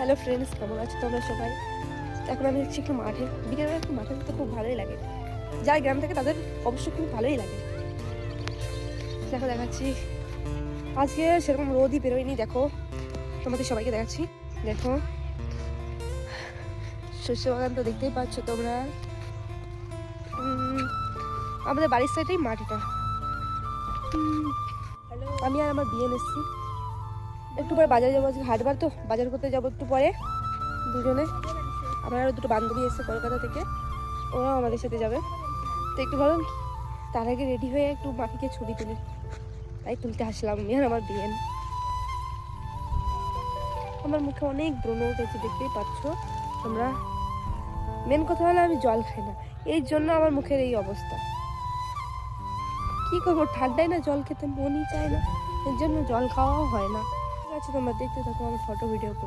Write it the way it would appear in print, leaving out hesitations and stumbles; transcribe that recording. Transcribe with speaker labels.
Speaker 1: Hello friends, কেমন আছো তোমরা সবাই? এখন আমি হচ্ছে একটু মাঠে, বিকেলবেলা একটু মাঠে যেতে খুব ভালোই লাগে। যারা গ্রাম থেকে তাদের অবশ্যই খুব ভালোই লাগে। দেখো দেখাচ্ছি, আজকে সেরকম রোদই বেরোয়নি। দেখো তোমাদের সবাইকে দেখাচ্ছি, দেখো শস্য বাগান তো দেখতেই পাচ্ছ তোমরা। আমাদের বাড়ির সাইডেই মাঠ এটা। আমি আর আমার বিয়ে এসেছি, একটু পরে বাজারে যাবো, আজকে হাটবার তো বাজার করতে যাবো একটু পরে দুজনে। আমার আরও দুটো বান্ধবী এসেছে কলকাতা থেকে, ওরাও আমাদের সাথে যাবে। তো একটু ভালো, তার আগে রেডি হয়ে একটু মাটিকে ছবি তুলি, তাই তুলতে আসলাম আমি আর আমার বিয়েন। আমার মুখে অনেক ব্রণ উঠেছে, দেখতেই পাচ্ছ তোমরা। মেন কথা হলো আমি জল খাই না, এই জন্য আমার মুখের এই অবস্থা। কি করবো, ঠান্ডায় না জল খেতে মনই চায় না, এর জন্য জল খাওয়াও হয় না। ঠিক আছে, তোমরা দেখতে থাকো, আমি ফটো ভিডিও করবো।